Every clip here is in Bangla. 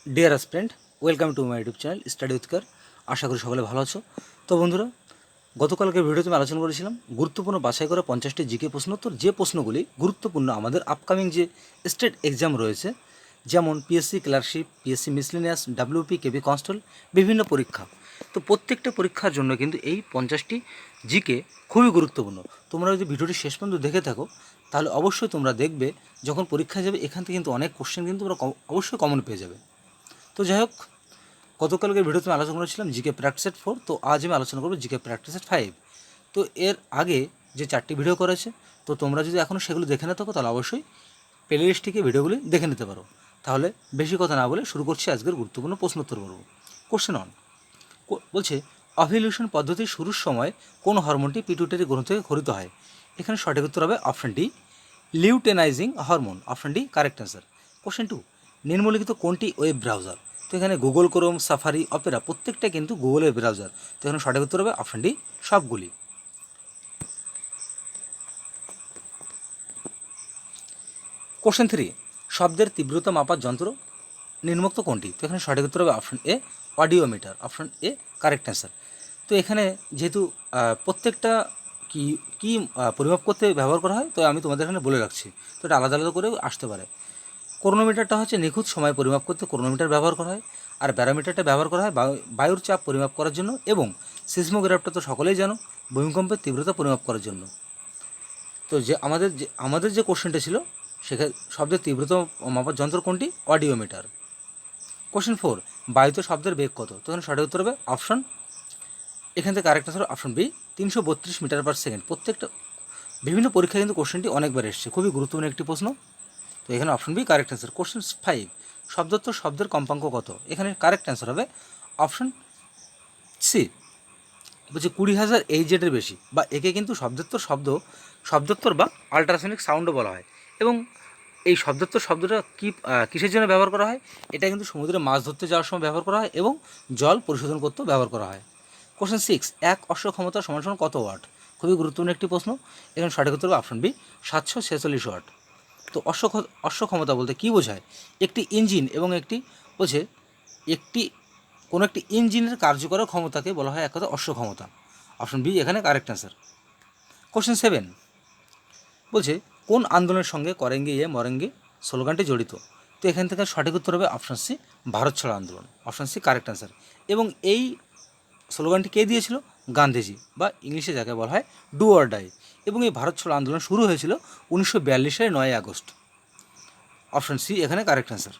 Deer student, welcome to my YouTube channel study উইথকার। আশা করি সকলে ভালো আছো। তো বন্ধুরা, গতকালকে ভিডিওতে আমি আলোচনা করেছিলাম গুরুত্বপূর্ণ বাছাই করা 50টি জিকে প্রশ্নোত্তর, যে প্রশ্নগুলি গুরুত্বপূর্ণ আমাদের আপকামিং যে স্টেট এক্সাম রয়েছে, যেমন PSC clerkship, PSC miscellaneous, WP, KB constable, বিভিন্ন পরীক্ষা। তো প্রত্যেকটা পরীক্ষার জন্য কিন্তু এই 50টি জিকে খুবই গুরুত্বপূর্ণ। তোমরা যদি ভিডিওটি শেষ পর্যন্ত দেখে থাকো, তাহলে অবশ্যই তোমরা দেখবে যখন পরীক্ষায় যাবে এখান থেকে কিন্তু অনেক কোশ্চেন কিন্তু তোমরা অবশ্যই কমন পেয়ে যাবে। তো যাই হোক, গতকালকের ভিডিওতে আমি আলোচনা করেছিলাম জিকে প্র্যাকটিস সেট 4, তো আজ আমি আলোচনা করবো জিকে প্র্যাকটিস সেট 5। তো এর আগে যে 4টি ভিডিও করেছে, তো তোমরা যদি এখনও সেগুলো দেখে না থাকো তাহলে অবশ্যই প্লে লিস্ট থেকে ভিডিওগুলি দেখে নিতে পারো। তাহলে বেশি কথা না বলে শুরু করছি আজকের গুরুত্বপূর্ণ প্রশ্নোত্তর পর্ব। কোশ্চেন অন বলছে, অভিলিউশন পদ্ধতির শুরুর সময় কোন হরমোনটি পিটুইটারি গ্রন্থ থেকে খরিত হয়? এখানে সঠিক উত্তর হবে option D, luteinising hormone. Option D correct answer. Question 2, নিম্নলিখিত কোনটি ওয়েব ব্রাউজার? তো এখানে গুগল ক্রোম, সাফারি, অপেরা প্রত্যেকটা কিন্তু গুগলের ব্রাউজার। তো এখানে সঠিক উত্তর হবে অপশন ডি, সবগুলি। কোশ্চেন 3, শব্দের তীব্রতা মাপার যন্ত্র নিম্নোক্ত কোনটি? তো এখানে সঠিক উত্তর হবে option A, audiometer. Option A correct answer. তো এখানে যেহেতু প্রত্যেকটা কি কি পরিমাপ করতে ব্যবহার করা হয়, তো আমি তোমাদের এখানে বলে রাখছি। তো এটা আলাদা আলাদা করেও আসতে পারে। ক্রোনোমিটারটা হচ্ছে নিখুঁত সময় পরিমাপ করতে ক্রোনোমিটার ব্যবহার করা হয়, আর ব্যারোমিটারটা ব্যবহার করা হয় বায়ুর চাপ পরিমাপ করার জন্য, এবং সিসমোগ্রাফটা তো সকলেই জানো ভূমিকম্পের তীব্রতা পরিমাপ করার জন্য। তো যে আমাদের যে কোশ্চেনটা ছিল, সেখানে শব্দের তীব্রতা মাপার যন্ত্র কোনটি? অডিওমিটার। কোশ্চেন 4, বায়ুতে শব্দের বেগ কত? তো এখানে সঠিক উত্তর হবে অপশন, এখান থেকে correct answer option B, 332 metre per second. প্রত্যেকটা বিভিন্ন পরীক্ষায় কিন্তু কোশ্চেনটি অনেকবার এসেছে, খুবই গুরুত্বপূর্ণ একটি প্রশ্ন। তো এখানে option B correct answer. Question 5, শব্দত্ব শব্দের কম্পাঙ্ক কত? এখানে কারেক্ট অ্যান্সার হবে অপশন সি, বলছে 20,000 এইচজেডের বেশি, বা একে কিন্তু শব্দোত্তর বা আল্ট্রাসনিক সাউন্ডও বলা হয়। এবং এই শব্দোত্তর শব্দটা কিসের জন্য ব্যবহার করা হয়? এটা কিন্তু সমুদ্রে মাছ ধরতে যাওয়ার সময় ব্যবহার করা হয় এবং জল পরিশোধন করতেও ব্যবহার করা হয়। কোশ্চেন 6, এক অশ্ব ক্ষমতা সমান সমান কত ওয়াট? খুবই গুরুত্বপূর্ণ একটি প্রশ্ন। এখানে সঠিক উত্তর হবে অপশন বি, 746 ওয়াট। তো অশ্ব ক্ষমতা বলতে কী বোঝায়? একটি ইঞ্জিন এবং একটি কোনো একটি ইঞ্জিনের কার্যকর ক্ষমতাকে বলা হয় এক কথা অশ্ব ক্ষমতা। অপশন বি এখানে কারেক্ট অ্যান্সার। কোশ্চেন 7, বলছে কোন আন্দোলনের সঙ্গে করেঙ্গে ইয়ে মরেঙ্গে স্লোগানটি জড়িত? তো এখান থেকে সঠিক উত্তর হবে অপশন সি, ভারত ছাড়ো আন্দোলন। Option C correct answer. এবং এই স্লোগানটি কে দিয়েছিল? গান্ধীজি, বা ইংলিশে যাকে বলা হয় ডু অর ডাই। এবং এই ভারত ছাড়ো আন্দোলন শুরু হয়েছিল 1942 সালের 9 আগস্ট। অপশন সি এখানে কারেক্ট অ্যান্সার।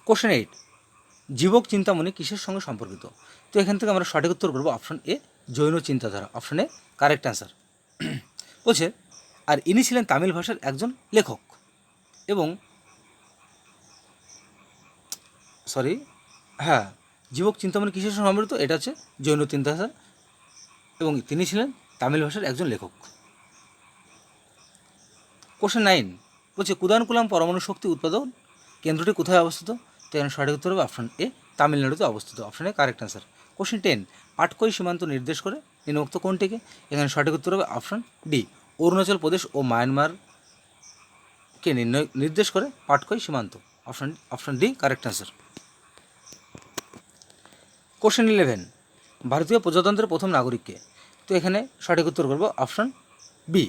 কোশ্চেন 8, জীবক চিন্তামণি কিসের সঙ্গে সম্পর্কিত? তো এখান থেকে আমরা সঠিক উত্তর করবো অপশন এ, জৈন চিন্তাধারা। Option A correct answer. বলছে, আর ইনি ছিলেন তামিল ভাষার একজন লেখক, এবং হ্যাঁ, জীবক চিন্তামণি কিসের সঙ্গে সম্পর্কিত? এটা হচ্ছে জৈন চিন্তাধারা, এবং তিনি ছিলেন তামিল ভাষার একজন লেখক। কোশ্চেন 9, বলছে কুদানকুলাম পরমাণু শক্তি উৎপাদন কেন্দ্রটি কোথায় অবস্থিত? তো এখানে সঠিক উত্তর হবে অপশন এ, তামিলনাড়ুতে অবস্থিত। Option A correct answer. Question 10, Patkai সীমান্ত নির্দেশ করে নিম্নোক্ত কোনটিকে? এখানে সঠিক উত্তর হবে অপশন ডি, অরুণাচল প্রদেশ ও মায়ানমারকে নির্দেশ করে পাটকই সীমান্ত। Option D correct answer. Question 11, ভারতীয় প্রজাতন্ত্রের প্রথম নাগরিককে? তো এখানে সঠিক উত্তর করব অপশন বি,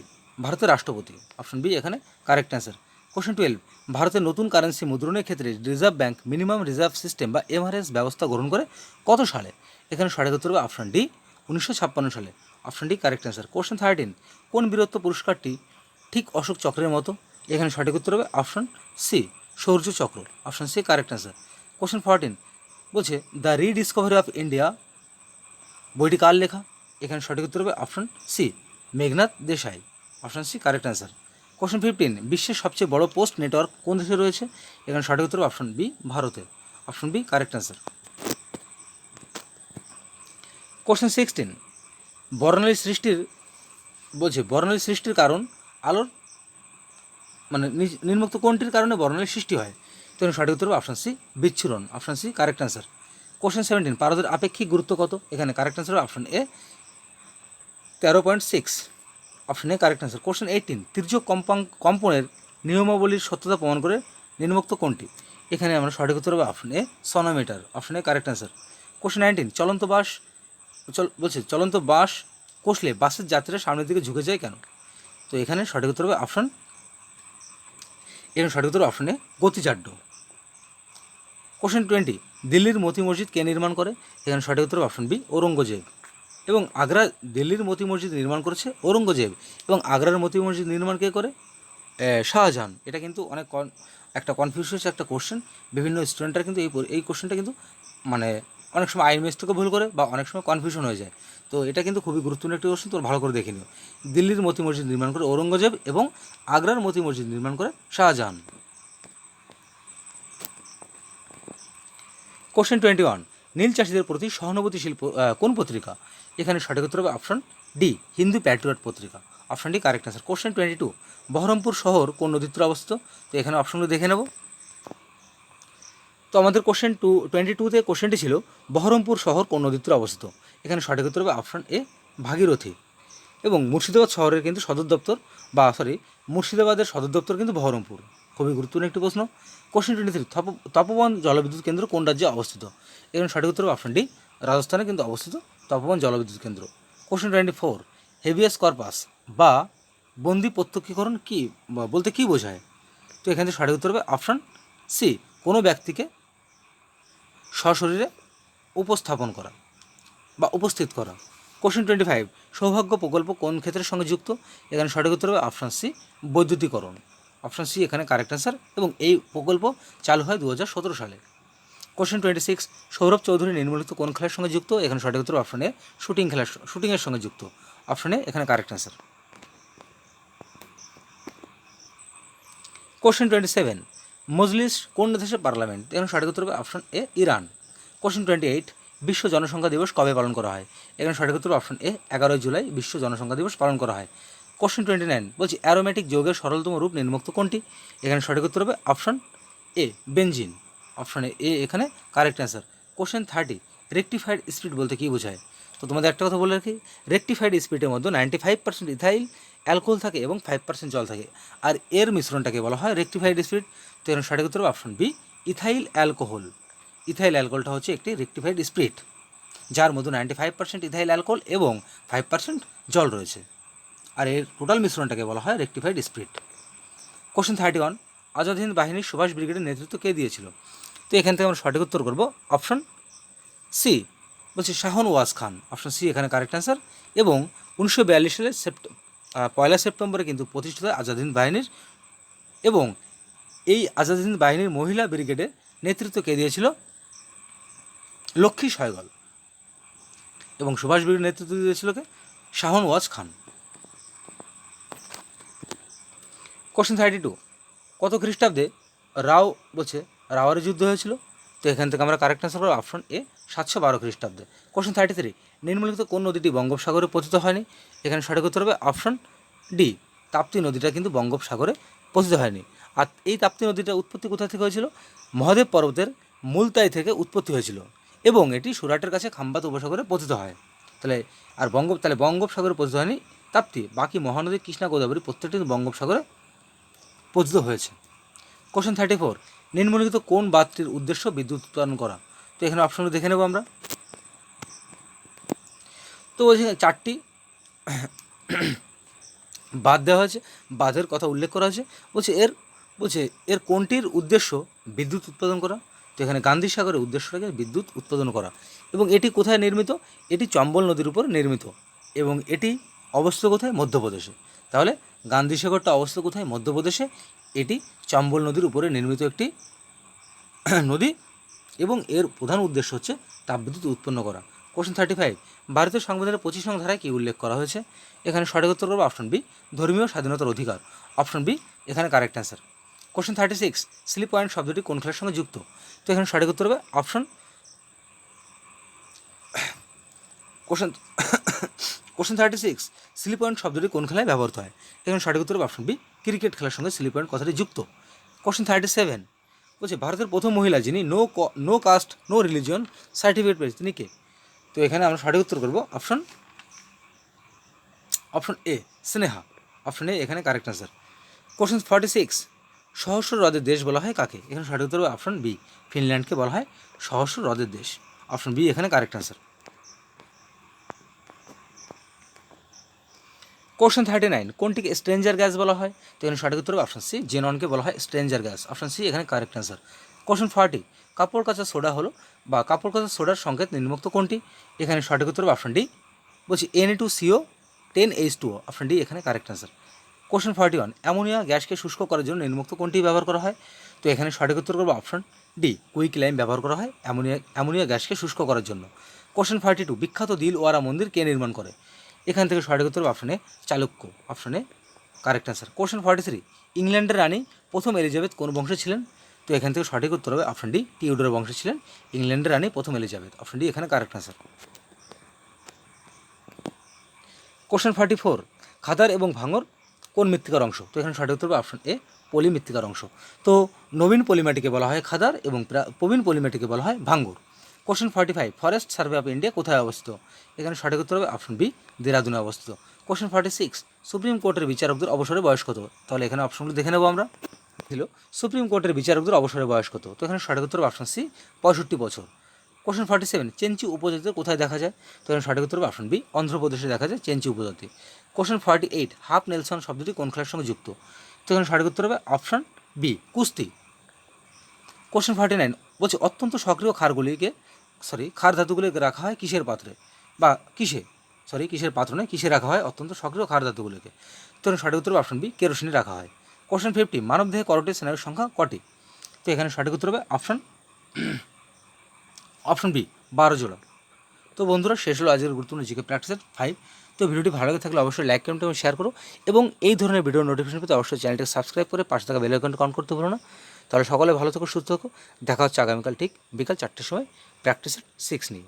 ভারতের রাষ্ট্রপতি। অপশন বি এখানে কারেক্ট অ্যান্সার। কোশ্চেন 12, ভারতের নতুন কারেন্সি মুদ্রণের ক্ষেত্রে reserve bank minimum reserve system বা এমআরএস ব্যবস্থা গ্রহণ করে কত সালে? এখানে সঠিক উত্তর হবে অপশন ডি, 1956 সালে। Option D correct answer. Question 13, কোন বীরত্ব পুরস্কারটি ঠিক অশোক চক্রের মতো? এখানে সঠিক উত্তর হবে option C, Shaurya Chakra. Option C correct answer. Question 14, বলছে দ্য রিডিসকভারি অফ ইন্ডিয়া বইটি কার লেখা? এখানে সঠিক উত্তর হবে option C, Meghnad Desai. Option C correct answer. Question 15, বিশ্বের সবচেয়ে বড় পোস্ট নেটওয়ার্ক কোন দেশে রয়েছে? এখানে সঠিক উত্তর হবে অপশন বি, ভারতে। Option B correct answer. Question 16, বর্ণালী সৃষ্টির কারণ আলোর নিম্নোক্ত কোনটির কারণে বর্ণালীর সৃষ্টি হয়? তো সঠিক উত্তর হবে অপশন সি, বিচ্ছুরণ। Option C correct answer. Question 17, পারদের আপেক্ষিক গুরুত্ব কত? এখানে কারেক্ট অ্যান্সার হবে option A, 13.6। Option A correct answer. Question 18, তির্যক কম্পনের নিয়মাবলীর সত্যতা প্রমাণ করে নিম্নোক্ত কোনটি? এখানে আমরা সঠিক উত্তর হবে option A sonometer, option A correct answer. Question 19, চলন্ত বাস কষলে বাসের যাত্রীরা সামনের দিকে ঝুঁকে যায় কেন? তো এখানে সঠিক উত্তর হবে অপশন এ গতিজাড্য। কোশ্চেন 20, দিল্লির মতি মসজিদ কে নির্মাণ করে? এখানে সঠিক উত্তর হবে অপশন বি ঔরঙ্গজেব। এবং দিল্লির মতি মসজিদ নির্মাণ করেছে ঔরঙ্গজেব, এবং আগ্রার মতি মসজিদ নির্মাণ কে করে? শাহজাহান। এটা কিন্তু একটা কনফিউশন একটা কোশ্চেন। বিভিন্ন স্টুডেন্টরা কিন্তু এই কোশ্চেনটা কিন্তু মানে অনেক সময় আইএমএস থেকে ভুল করে বা অনেক সময় কনফিউশন হয়ে যায়। তো এটা কিন্তু খুবই গুরুত্বপূর্ণ একটি কোশ্চেন, তোর ভালো করে দেখে নিও। দিল্লির মতি মসজিদ নির্মাণ করে ঔরঙ্গজেব এবং আগ্রার মতি মসজিদ নির্মাণ করে শাহজাহান। কোশ্চেন 21, নীল চাষিদের প্রতি সহানুভূতিশীল কোন পত্রিকা? এখানে সঠিক উত্তর হবে অপশন ডি হিন্দু প্যাট্রিয়ট পত্রিকা, option D correct answer. Question 22, Baharampur শহর কোন নদীর তীরে অবস্থিত? তো এখানে অপশনগুলো দেখে নেব। তো আমাদের কোশ্চেন 22তে কোশ্চেনটি ছিল বহরমপুর শহর কোন নদীর তীরে অবস্থিত? এখানে সঠিক উত্তর হবে অপশন এ ভাগীরথী। এবং মুর্শিদাবাদ শহরের কিন্তু মুর্শিদাবাদের সদর দপ্তর কিন্তু বহরমপুর। খুবই গুরুত্বপূর্ণ একটি প্রশ্ন। কোশ্চেন 23, তপবন জলবিদ্যুৎ কেন্দ্র কোন রাজ্যে অবস্থিত? এখানে সঠিক উত্তর অপশন ডি রাজস্থানে কিন্তু অবস্থিত তপবন জলবিদ্যুৎ কেন্দ্র। কোশ্চেন 24, হেভিয়াস কর্পাস বা বন্দি প্রত্যক্ষীকরণ বলতে কী বোঝায়? তো এখানে সঠিক উত্তর হবে অপশন সি কোনো ব্যক্তিকে সশরীরে উপস্থাপন করা বা উপস্থিত করা। কোশ্চেন 25, সৌভাগ্য প্রকল্প কোন ক্ষেত্রের সঙ্গে যুক্ত? এখানে সঠিক উত্তর হবে অপশান সি বৈদ্যুতিকরণ, অপশান সি এখানে কারেক্ট অ্যান্সার। এবং এই প্রকল্প চালু হয় 2017 সালে। কোশ্চেন 26, সৌরভ চৌধুরী নিম্নলিখিত কোন খেলার সঙ্গে যুক্ত? এখানে সঠিক উত্তর অপশন এ শুটিংয়ের সঙ্গে যুক্ত, অপশন এ এখানে কারেক্ট অ্যান্সার। কোশ্চেন 27, মজলিস কোন দেশের পার্লামেন্ট? এখানে সঠিক উত্তর হবে অপশন এ ইরান। কোশ্চেন 28, বিশ্ব জনসংখ্যা দিবস কবে পালন করা হয়? এখানে সঠিক উত্তর অপশন এ 11 জুলাই বিশ্ব জনসংখ্যা দিবস পালন করা হয়। কোশ্চেন 29, বলছি অ্যারোমেটিক যৌগের সরলতম রূপ নিম্নোক্ত কোনটি? এখানে সঠিক উত্তর হবে option A benzene, option A এখানে correct answer. Question 30, rectified speed বলতে কী বোঝায়? তো তোমাদের একটা কথা বলে রাখি, রেকটিফাইড স্পিডের মধ্যে 95% ইথাইল অ্যালকোহল থাকে এবং 5% জল থাকে, আর এর মিশ্রণটাকে বলা হয় রেকটিফাইড স্পিড। তো এর সঠিক উত্তর option B ethyl alcohol. Ethyl অ্যালকোহলটা হচ্ছে একটি রেকটিফাইড স্পিরিট, যার মধ্যে 95% ইথাইল অ্যালকোহল এবং 5% জল রয়েছে, আর এর টোটাল মিশ্রণটাকে বলা হয় rectified spirit. Question 31, Azad Hind বাহিনীর সুভাষ ব্রিগেডের নেতৃত্ব কে দিয়েছিল? তো এখান থেকে আমরা সঠিক উত্তর করব অপশন সি, বলছি শাহন ওয়াজ খান, অপশন সি এখানে কারেক্ট অ্যান্সার। এবং 1942 সালে 1 সেপ্টেম্বরে কিন্তু প্রতিষ্ঠিত আজাদ হিন্দ বাহিনীর, এবং এই আজাদ হিন্দ বাহিনীর মহিলা ব্রিগেডের নেতৃত্ব কে দিয়েছিল? লক্ষ্মী সয়গল। এবং সুভাষ ব্রিগেডের নেতৃত্ব দিয়েছিল কে? শাহন ওয়াজ খান। কোশ্চেন 32, কত খ্রিস্টাব্দে রাওয়ারি যুদ্ধ হয়েছিল? তো এখান থেকে আমরা কারেক্ট অ্যান্সার করব অপশন এ 712 খ্রিস্টাব্দে। কোশ্চেন 33, নিম্নলিখিত কোন নদীটি বঙ্গোপসাগরে পতিত হয়নি? এখানে সঠিক উত্তর হবে অপশন ডি তাপ্তি নদীটা কিন্তু বঙ্গোপসাগরে পতিত হয়নি। আর এই তাপ্তি নদীটার উৎপত্তি কোথা থেকে হয়েছিল? মহাদেব পর্বতের মুলতাই থেকে উৎপত্তি হয়েছিল, এবং এটি সুরাটের কাছে খাম্বাত উপসাগরে পতিত হয়। তাহলে বঙ্গোপসাগরে পতিত হয়নি তাপ্তি, বাকি মহানদী কৃষ্ণা গোদাবরী প্রত্যেকটি বঙ্গোপসাগরে পতিত হয়েছে। কোশ্চেন 34, নিম্নলিখিত কোন বাঁধটির উদ্দেশ্য বিদ্যুৎ উৎপাদন করা? তো এখানে অপশনগুলো দেখে নেব আমরা। তো বলছি 4টি বাঁধ দেওয়া হয়েছে, বাঁধের কথা উল্লেখ করা হয়েছে। এর কোনটির উদ্দেশ্য বিদ্যুৎ উৎপাদন করা? তো এখানে গান্ধী সাগরের উদ্দেশ্যটাকে বিদ্যুৎ উৎপাদন করা। এবং এটি কোথায় নির্মিত? এটি চম্বল নদীর উপর নির্মিত, এবং এটি অবস্থিত কোথায়? মধ্যপ্রদেশে। তাহলে গান্ধী সাগরটা অবস্থিত কোথায়? মধ্যপ্রদেশে। এটি চম্বল নদীর উপরে নির্মিত একটি নদী, এবং এর প্রধান উদ্দেশ্য হচ্ছে তাপবিদ্যুৎ উৎপন্ন করা। কোশ্চেন 35, ভারতীয় সংবিধানের 25 নং ধারায় কী উল্লেখ করা হয়েছে? এখানে সঠিক উত্তর করবো অপশন বি ধর্মীয় স্বাধীনতার অধিকার, অপশন বি এখানে correct answer. Question 36, slip point শব্দটি কোন খেলার সঙ্গে যুক্ত? তো এখানে সঠিক উত্তর হবে কোশ্চেন 36, স্লিপ পয়েন্ট শব্দটি কোন খেলায় ব্যবহৃত হয়? এখানে সঠিক উত্তর হবে অপশন বি ক্রিকেট খেলার সঙ্গে স্লিপ পয়েন্ট কথাটি যুক্ত। কোশ্চেন 37, বলছে ভারতের প্রথম মহিলা যিনি no caste no religion certificate পেয়েছে তিনি কে? তো এখানে আমরা সঠিক উত্তর করবো option A Sneha, option A এখানে কারেক্ট অ্যান্সার। কোশ্চেন 46, সহস্র হ্রদের দেশ বলা হয় কাকে? এখানে সঠিক উত্তর হবে অপশন বি, ফিনল্যান্ডকে বলা হয় সহস্র হ্রদের দেশ। অপশন বি এখানে কারেক্ট অ্যান্সার। কোশ্চেন 39, কোনটিকে স্ট্রেঞ্জার গ্যাস বলা হয়? তো এখানে সঠিক উত্তর হবে অপশন সি, জেননকে বলা হয় স্ট্রেঞ্জার গ্যাস। অপশন সি এখানে কারেক্ট অ্যান্সার। কোশ্চেন 40, কাপড় কাচা সোডা হলো বা কাপড় কাচা সোডার সংকেত নিম্নোক্ত কোনটি? এখানে সঠিক উত্তর হবে অপশন ডি, বলছি Na2CO 10H2O। অপশন ডি এখানে কারেক্ট অ্যান্সার। কোশ্চেন 41, অ্যামোনিয়া গ্যাসকে শুষ্ক করার জন্য নিম্নোক্ত কোনটি ব্যবহার করা হয়? তো এখানে সঠিক উত্তর করবো অপশন ডি, কুইক লাইম ব্যবহার করা হয় অ্যামোনিয়া গ্যাসকে শুষ্ক করার জন্য। কোশ্চেন 42, বিখ্যাত দিলওয়ারা মন্দির কে নির্মাণ করে? এখান থেকে সঠিক উত্তর অপশনে চালুক্য। অপশনে কারেক্ট অ্যান্সার। কোশ্চেন 43, ইংল্যান্ডের রানী প্রথম এলিজাবেথ কোন বংশে ছিলেন? তো এখান থেকে সঠিক উত্তর হবে অপশন ডি, টিউডার বংশে ছিলেন ইংল্যান্ডের রানী প্রথম এলিজাবেথ। অপশন ডি এখানে কারেক্ট অ্যান্সার। কোশ্চেন 44, খাদার এবং ভাঙর কোন মৃত্তিকার অংশ? তো এখানে সঠিক উত্তর হবে অপশন এ, পলি মৃত্তিকার অংশ। তো নবীন পলিমাটিকে বলা হয় খাদার এবং প্রবীণ পলিমাটিকে বলা হয় Bhangar. Question 45, forest survey of India কোথায় অবস্থিত? এখানে সঠিক উত্তর হবে অপশন বি, দেরাদুনে অবস্থিত। কোশ্চেন 46, সুপ্রিম কোর্টের বিচারকদের অবসরের বয়স কত? তাহলে এখানে অপশনগুলো দেখে নেবো আমরা। ছিল সুপ্রিম কোর্টের বিচারকদের অবসরের বয়স কত? তো এখানে সঠিক উত্তর হবে অপশন সি, 65 বছর। কোশ্চেন 47, চেঞ্চু উপজাতি কোথায় দেখা যায়? তো এখানে সঠিক উত্তর হবে অপশন বি, অন্ধ্রপ্রদেশে দেখা যায় চেঞ্চু উপজাতি। কোশ্চেন 48, হাফ নেলসন শব্দটি কোন খেলার সঙ্গে যুক্ত? তো এখানে সঠিক উত্তর হবে অপশন বি, কুস্তি। কোশ্চেন 49, বলছে অত্যন্ত সক্রিয় ক্ষার ধাতুগুলিকে রাখা হয় কিসের পাত্রে বা কিসের পাত্র নয়, কিসে রাখা হয় অত্যন্ত সক্রিয় ক্ষার ধাতুগুলিকে? তো এখানে সঠিক উত্তর হবে অপশন বি, কেরোসিনে রাখা হয়। কোশ্চেন 50, মানবদেহে করোটিড স্নায়ুর সংখ্যা কটি? তো এখানে সঠিক উত্তর হবে অপশন বি, 12 জোড়া। তো বন্ধুরা, শেষ হলো আজকের গুরুত্বপূর্ণ জিকে প্র্যাকটিসের 5। তো ভিডিওটি ভালো লাগে থাকলে অবশ্যই লাইক কমেন্ট এবং শেয়ার করো, এবং এই ধরনের ভিডিও নোটিফিকেশন পেতে অবশ্যই চ্যানেলটিকে সাবস্ক্রাইব করে পাশে থাকা বেল আইকনটা অন করতে ভুলো না। তাহলে সকলে ভালো থেকো, সুস্থ থাকো। দেখা হচ্ছে আগামীকাল ঠিক বিকাল 4টের সময় প্র্যাকটিসের 6 নিয়ে।